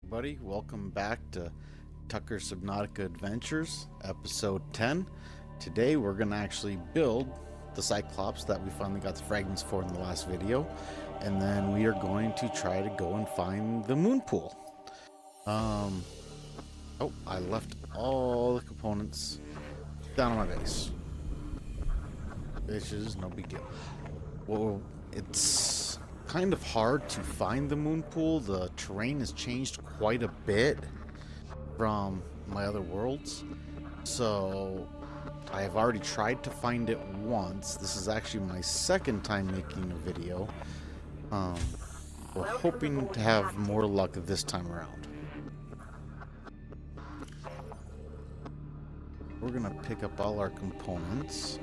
Everybody, welcome back to Tucker's Subnautica Adventures, episode 10. Today we're going to actually build the Cyclops that we finally got the fragments for in the last video, and then we are going to try to go and find the Moonpool. Oh, I left all the components down on my base. Which is no big deal. Well, it's kind of hard to find the Moonpool. The terrain has changed quite a bit from my other worlds, so I have already tried to find it once. This is actually my second time making a video. We're hoping to have more luck this time around. We're gonna pick up all our components.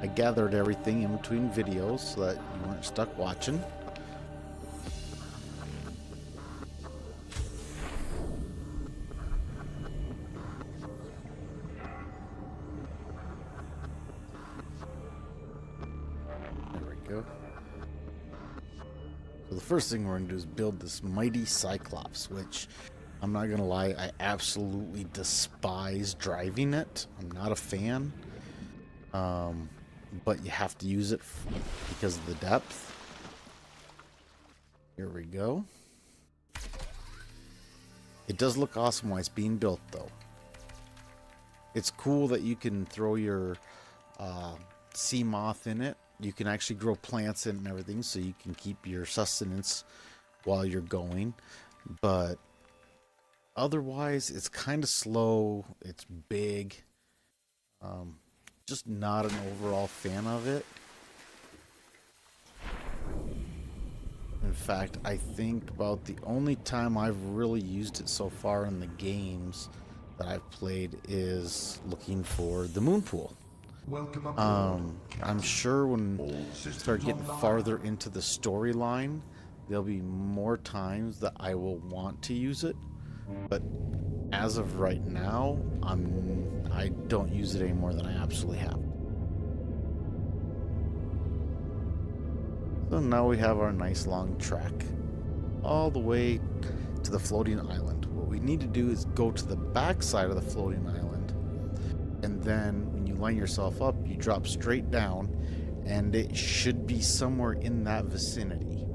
I gathered everything in between videos so that you weren't stuck watching. There we go. So the first thing we're going to do is build this mighty Cyclops, which I'm not going to lie, I absolutely despise driving it. I'm not a fan. But you have to use it because of the depth. Here we go. It does look awesome while it's being built, though. It's cool that you can throw your sea moth in it. You can actually grow plants in it and everything, so you can keep your sustenance while you're going. But otherwise, it's kind of slow. It's big. Just not an overall fan of it. In fact, I think about the only time I've really used it so far in the games that I've played is looking for the Moonpool. I'm sure when we start getting farther into the storyline, there'll be more times that I will want to use it, but as of right now, I don't use it any more than I absolutely have. So now we have our nice long track all the way to the floating island. What we need to do is go to the back side of the floating island, and then when you line yourself up, you drop straight down, and it should be somewhere in that vicinity.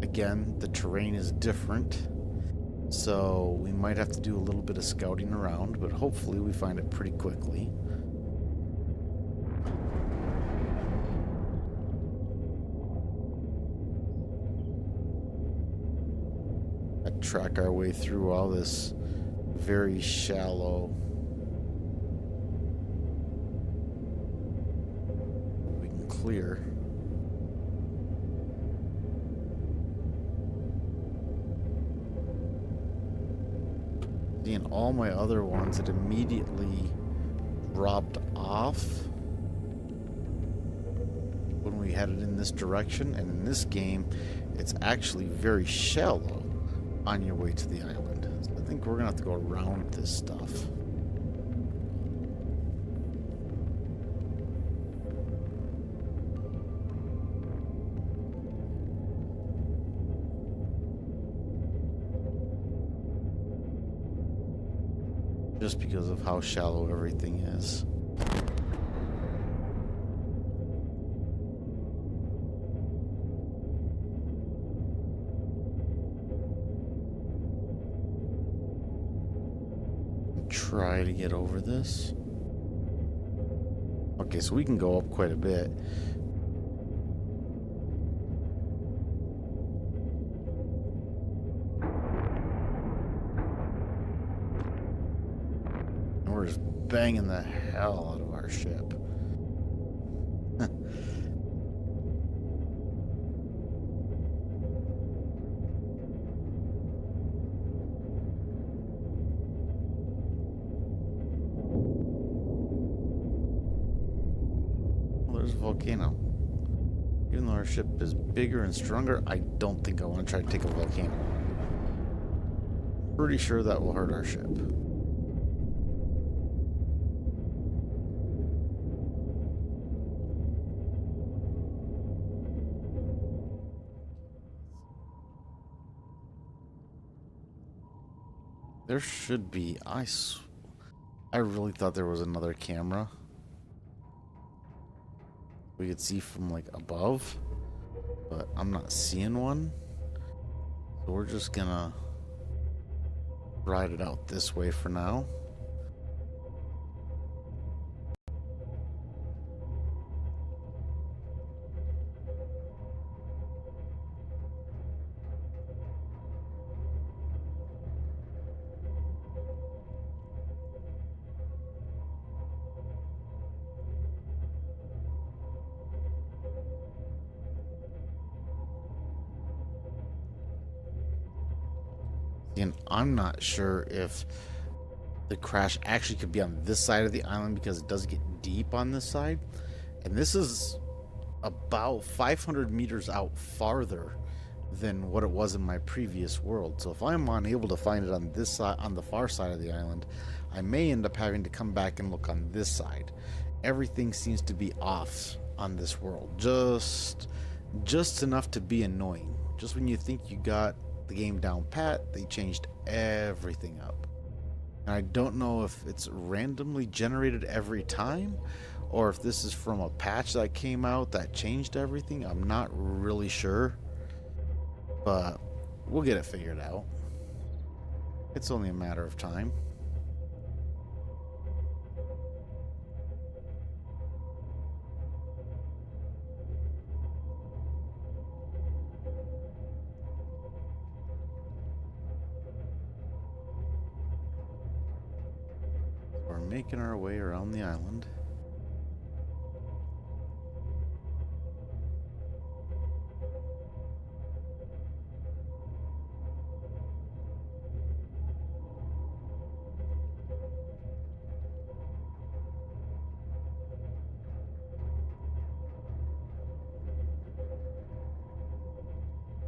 Again, the terrain is different, so we might have to do a little bit of scouting around, but hopefully we find it pretty quickly. Track our way through all this very shallow. We can clear. In all my other ones, it immediately dropped off when we headed in this direction, and in this game, it's actually very shallow on your way to the island. So I think we're gonna have to go around this stuff. Just because of how shallow everything is. Try to get over this. Okay, so we can go up quite a bit. And we're just banging the hell out of our ship. Volcano. Even though our ship is bigger and stronger, I don't think I want to try to take a volcano. Pretty sure that will hurt our ship. There should be. I really thought there was another camera we could see from like above, but I'm not seeing one. So we're just gonna ride it out this way for now. And I'm not sure if the crash actually could be on this side of the island because it does get deep on this side. And this is about 500 meters out farther than what it was in my previous world. So if I'm unable to find it on this side, on the far side of the island, I may end up having to come back and look on this side. Everything seems to be off on this world. Just enough to be annoying. Just when you think you got the game down pat, they changed everything up. And I don't know if it's randomly generated every time or if this is from a patch that came out that changed everything. I'm not really sure, but we'll get it figured out. It's only a matter of time. We're making our way around the island.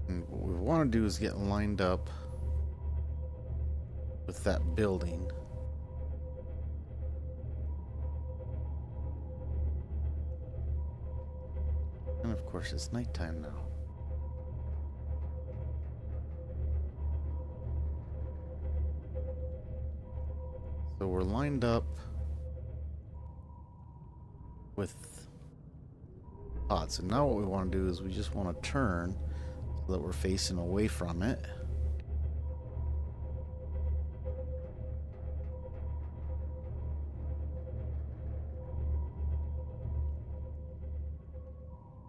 And what we want to do is get lined up with that building. And of course, it's nighttime now. So we're lined up with pods. And now what we want to do is we just want to turn so that we're facing away from it.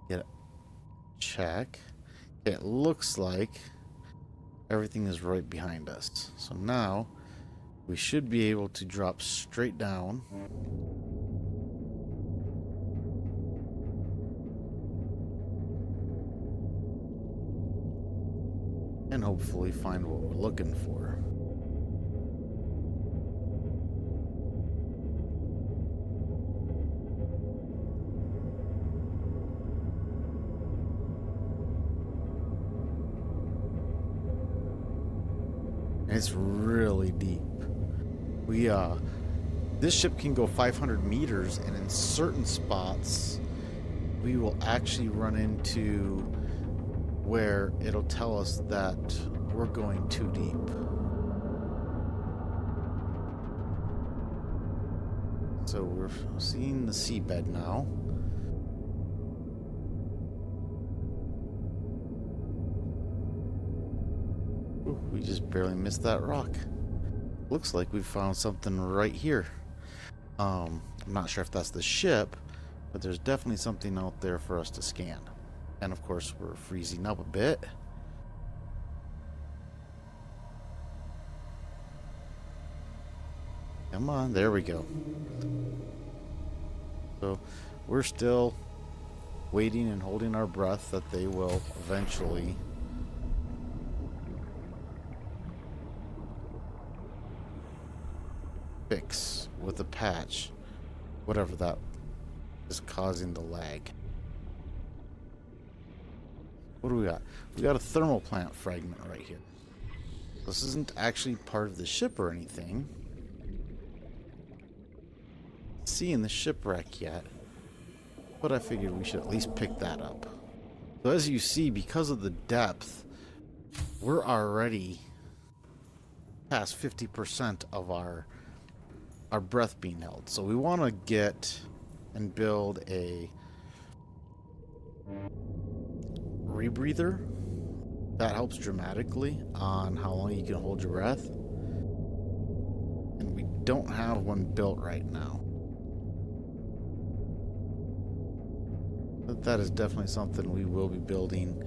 Get it. Check. Okay, it looks like everything is right behind us. So now we should be able to drop straight down. And hopefully find what we're looking for. It's really deep. This ship can go 500 meters, and in certain spots, we will actually run into where it'll tell us that we're going too deep. So we're seeing the seabed now. Ooh, we just barely missed that rock. Looks like we found something right here. I'm not sure if that's the ship, but there's definitely something out there for us to scan. And of course, we're freezing up a bit. Come on, there we go. So we're still waiting and holding our breath that they will eventually fix with the patch whatever that is causing the lag. What do we got? We got a thermal plant fragment right here. This isn't actually part of the ship or anything. Seeing the shipwreck yet, but I figured we should at least pick that up. So as you see, because of the depth, we're already past 50% of our breath being held. So we want to get and build a rebreather that helps dramatically on how long you can hold your breath. And we don't have one built right now. But that is definitely something we will be building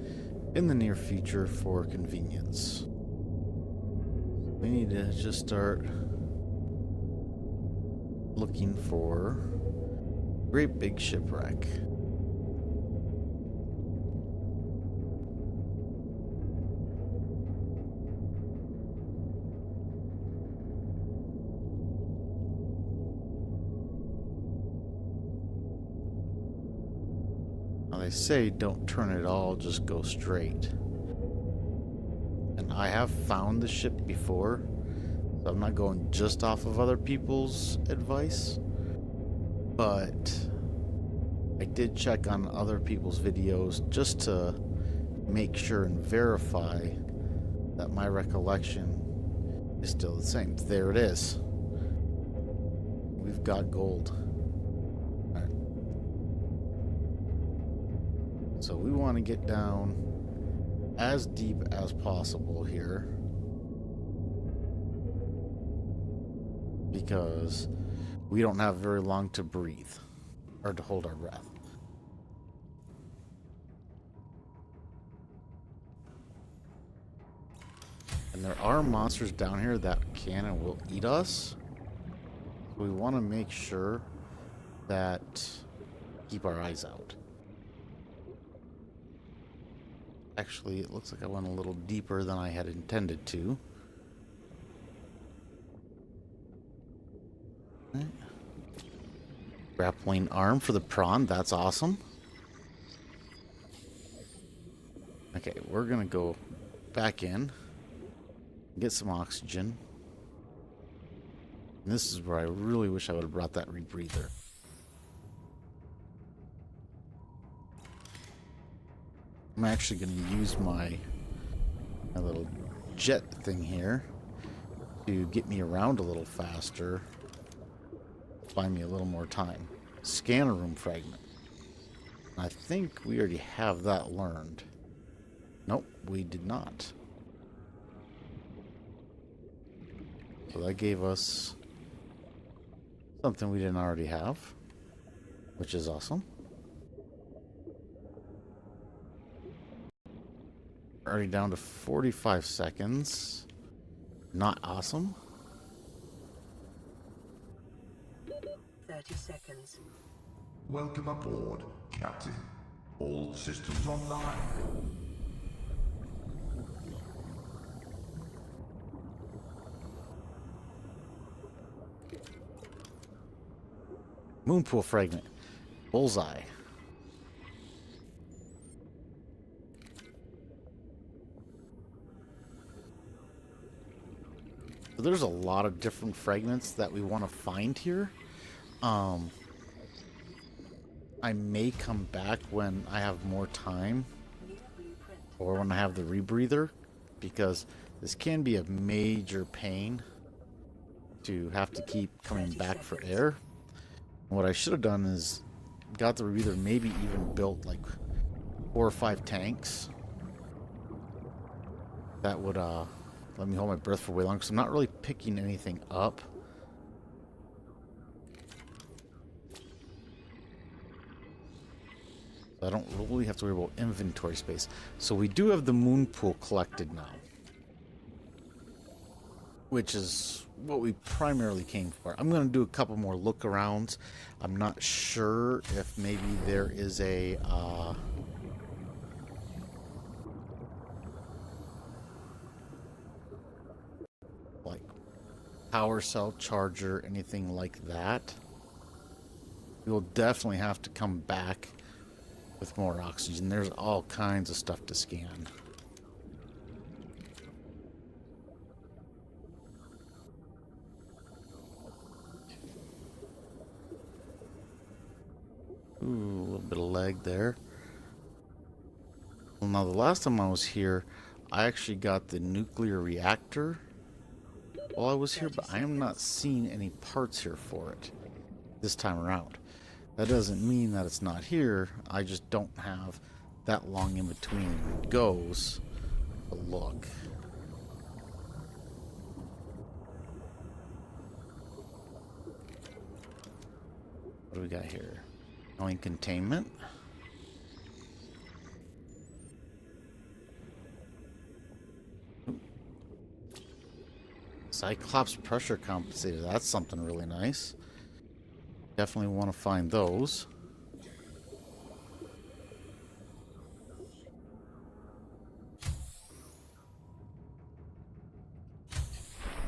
in the near future for convenience. We need to just start looking for great big shipwreck. Now they say don't turn it all, just go straight. And I have found the ship before, so I'm not going just off of other people's advice, but I did check on other people's videos just to make sure and verify that my recollection is still the same. There it is. We've got gold. All right. So we want to get down as deep as possible here, because we don't have very long to breathe or to hold our breath. And there are monsters down here that can and will eat us. So we want to make sure that keep our eyes out. Actually, it looks like I went a little deeper than I had intended to. Okay. Grappling arm for the prawn, that's awesome. Okay, we're gonna go back in, get some oxygen. And this is where I really wish I would have brought that rebreather. I'm actually going to use my little jet thing here to get me around a little faster, buy me a little more time. Scanner room fragment. I think we already have that learned. Nope, we did not. So that gave us something we didn't already have, which is awesome. Already down to 45 seconds. Not awesome. 30 seconds. Welcome aboard, Captain. All systems online. Moonpool fragment. Bullseye. So there's a lot of different fragments that we want to find here. I may come back when I have more time, or when I have the rebreather, because this can be a major pain to have to keep coming back for air. And what I should have done is got the rebreather, maybe even built like 4 or 5 tanks that would let me hold my breath for way longer, because I'm not really picking anything up. So I don't really have to worry about inventory space. So we do have the Moonpool collected now, which is what we primarily came for. I'm going to do a couple more look arounds. I'm not sure if maybe there is a like power cell charger, anything like that. We will definitely have to come back with more oxygen. There's all kinds of stuff to scan. Ooh, a little bit of lag there. Well, now the last time I was here, I actually got the nuclear reactor while I was here, but I am not seeing any parts here for it this time around. That doesn't mean that it's not here. I just don't have that long in between goes to look. What do we got here? Knowing containment. Cyclops pressure compensator. That's something really nice. Definitely want to find those.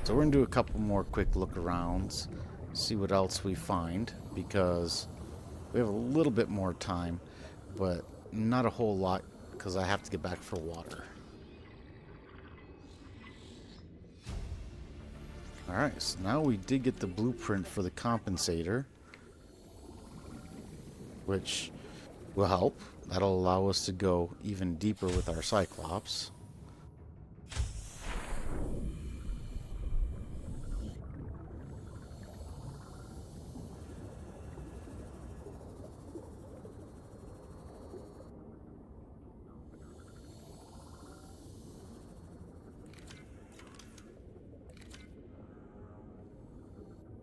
So we're going to do a couple more quick look arounds. See what else we find. Because we have a little bit more time. But not a whole lot. Because I have to get back for water. Alright, so now we did get the blueprint for the compensator, which will help. That'll allow us to go even deeper with our Cyclops.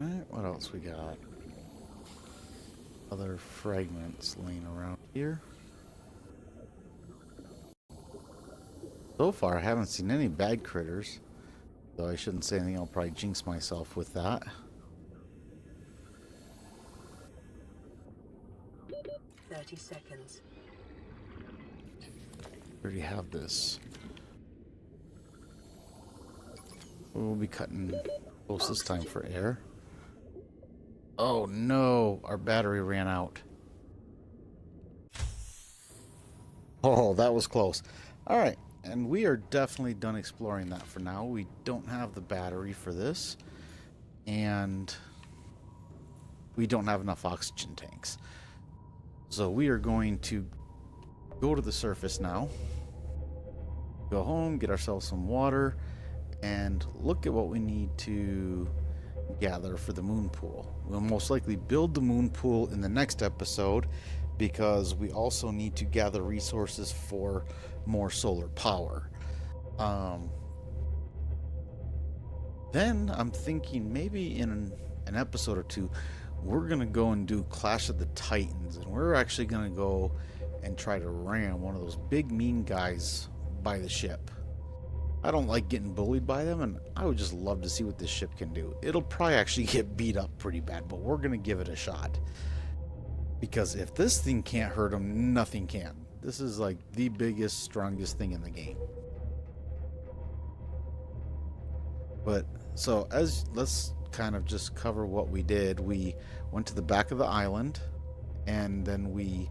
Alright, what else we got? Other fragments laying around here. So far, I haven't seen any bad critters. Though I shouldn't say anything, I'll probably jinx myself with that. 30 seconds. Already have this. We'll be cutting close this time for air. Oh no, our battery ran out. Oh, that was close. Alright, and we are definitely done exploring that for now. We don't have the battery for this. And we don't have enough oxygen tanks. So we are going to go to the surface now. Go home, get ourselves some water, and look at what we need to gather for the Moonpool. We'll most likely build the Moonpool in the next episode because we also need to gather resources for more solar power. Then I'm thinking maybe in an episode or two we're gonna go and do Clash of the Titans, and we're actually gonna go and try to ram one of those big mean guys by the ship. I don't like getting bullied by them, and I would just love to see what this ship can do. It'll probably actually get beat up pretty bad, but we're going to give it a shot. Because if this thing can't hurt them, nothing can. This is like the biggest, strongest thing in the game. But, so, let's kind of just cover what we did. We went to the back of the island, and then we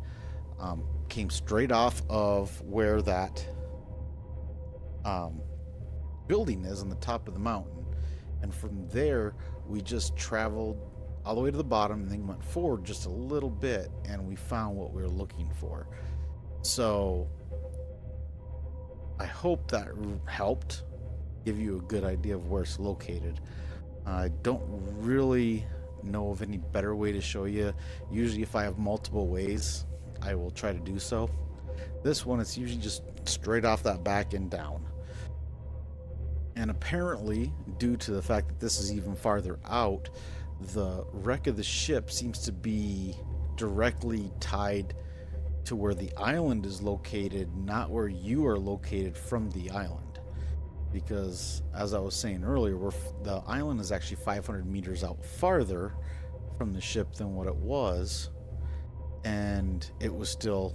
came straight off of where that building is on the top of the mountain, and from there we just traveled all the way to the bottom and then went forward just a little bit, and we found what we were looking for. So I hope that helped give you a good idea of where it's located. I don't really know of any better way to show you. Usually if I have multiple ways, I will try to do so. This one, it's usually just straight off that back and down. And apparently, due to the fact that this is even farther out, the wreck of the ship seems to be directly tied to where the island is located, not where you are located from the island. Because, as I was saying earlier, the island is actually 500 meters out farther from the ship than what it was, and it was still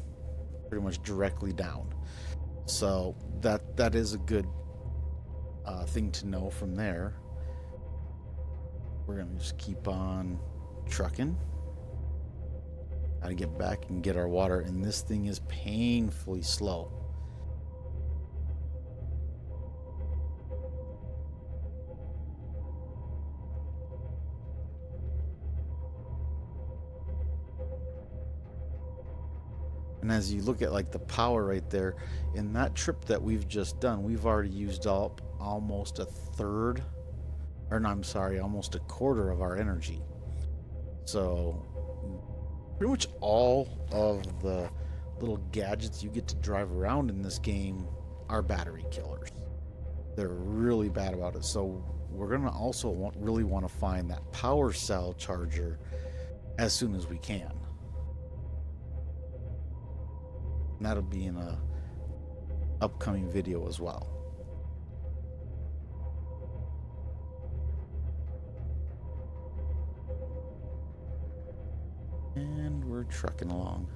pretty much directly down. So that is a good thing to know from there. We're gonna just keep on trucking. Gotta get back and get our water, and this thing is painfully slow. And as you look at like the power right there, in that trip that we've just done, we've already used up almost a third or no, I'm sorry, almost a quarter of our energy. So pretty much all of the little gadgets you get to drive around in this game are battery killers. They're really bad about it. So we're gonna also really want to find that power cell charger as soon as we can. And that'll be in a upcoming video as well. And we're trucking along.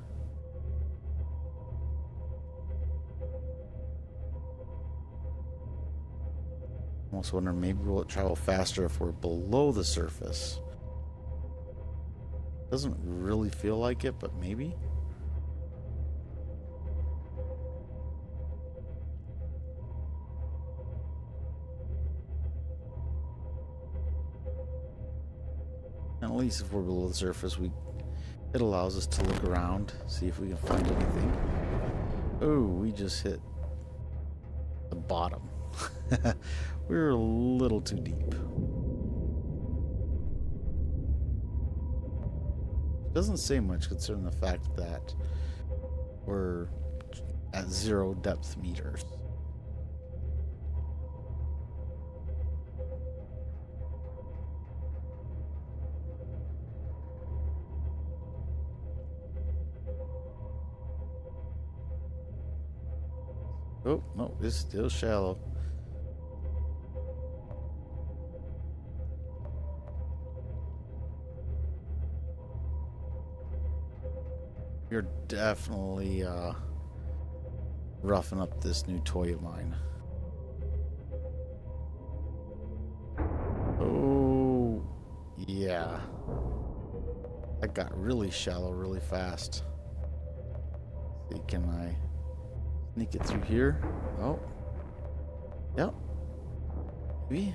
Almost wondering, maybe will it travel faster if we're below the surface? Doesn't really feel like it, but maybe. And at least if we're below the surface, it allows us to look around, see if we can find anything. Oh, we just hit the bottom. We're a little too deep. Doesn't say much considering the fact that we're at 0 depth meters. Oh, no, it's still shallow. You're definitely roughing up this new toy of mine. Oh, yeah. That got really shallow really fast. See, can I sneak it through here? Oh. Yep. Maybe.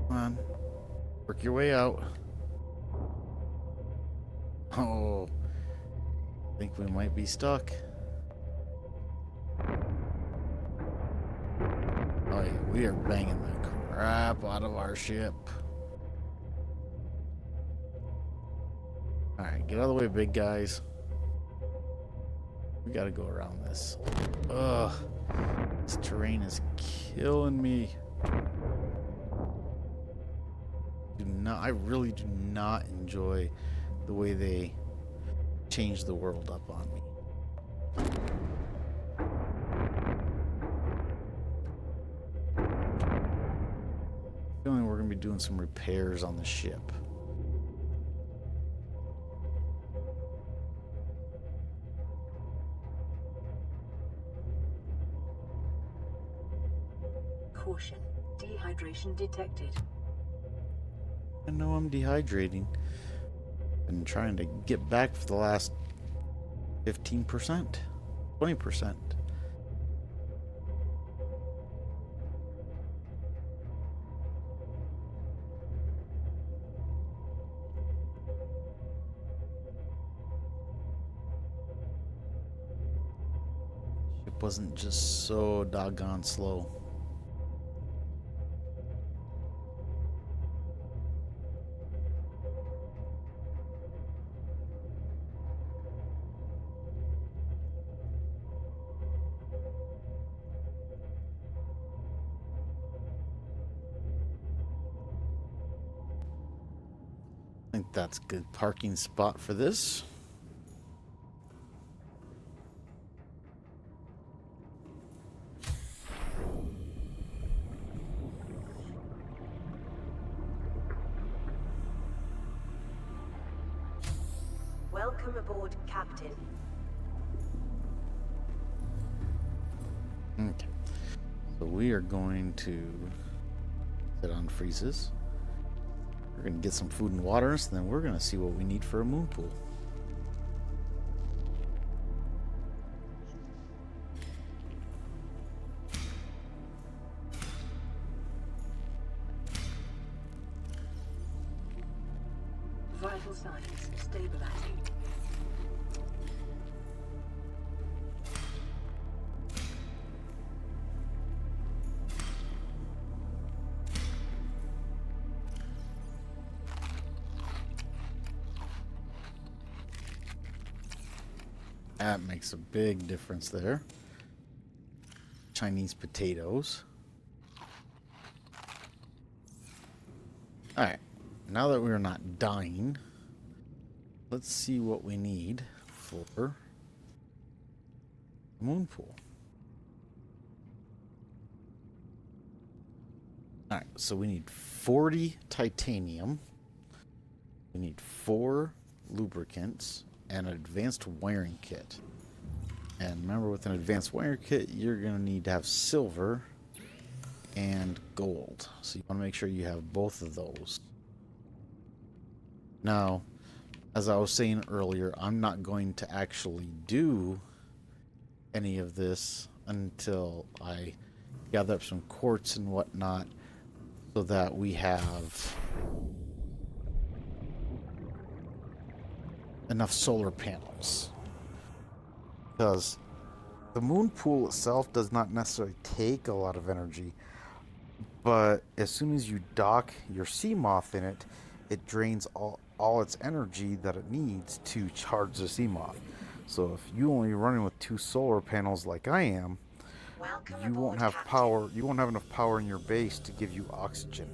Come on. Work your way out. Oh. I think we might be stuck. Oh, yeah, we are banging the crap out of our ship. Alright, get out of the way, big guys. We gotta go around this. Ugh. This terrain is killing me. I really do not enjoy the way they change the world up on me. Feeling we're gonna be doing some repairs on the ship. Caution. Dehydration detected. I know I'm dehydrating. Been trying to get back for the last 15%, 20%. Ship wasn't just so doggone slow. I think that's a good parking spot for this. Welcome aboard, Captain. Okay. So we are going to sit on freezes. We're going to get some food and water, and then we're going to see what we need for a moon pool. Vital signs stabilizing. That makes a big difference there. Chinese potatoes. Alright, now that we're not dying, let's see what we need for Moonpool. Alright, so we need 40 titanium. We need 4 lubricants and an advanced wiring kit. And remember, with an advanced wiring kit, you're going to need to have silver and gold. So you want to make sure you have both of those. Now, as I was saying earlier, I'm not going to actually do any of this until I gather up some quartz and whatnot, so that we have enough solar panels. Because the moon pool itself does not necessarily take a lot of energy, but as soon as you dock your sea moth in it, it drains all its energy that it needs to charge the sea moth. So if you only running with 2 solar panels like I am, you won't have power. You won't have enough power in your base to give you oxygen.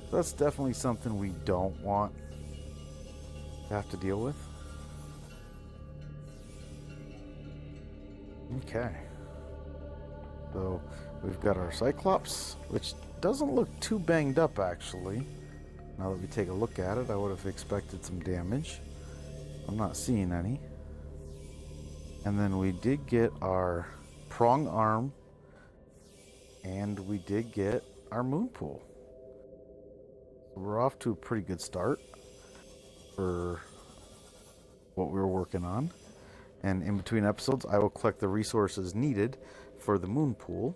So that's definitely something we don't want to have to deal with. Okay. So we've got our Cyclops, which doesn't look too banged up actually. Now that we take a look at it, I would have expected some damage. I'm not seeing any. And then we did get our prong arm, and we did get our Moonpool. We're off to a pretty good start for what we were working on. And in between episodes, I will collect the resources needed for the Moonpool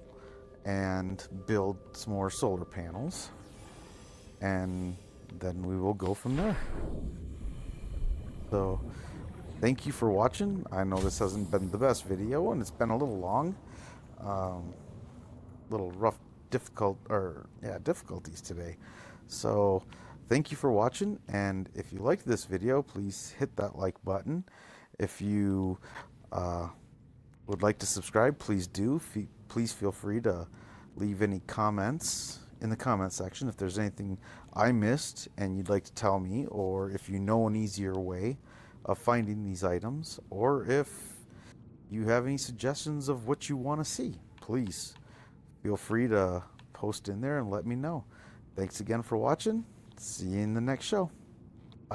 and build some more solar panels, and then we will go from there. So thank you for watching. I know this hasn't been the best video, and it's been a little long, little rough, difficulties today. So thank you for watching, and if you liked this video, please hit that like button. If you would like to subscribe, please do. Please feel free to leave any comments in the comment section if there's anything I missed and you'd like to tell me, or if you know an easier way of finding these items, or if you have any suggestions of what you want to see, please feel free to post in there and let me know. Thanks again for watching. See you in the next show.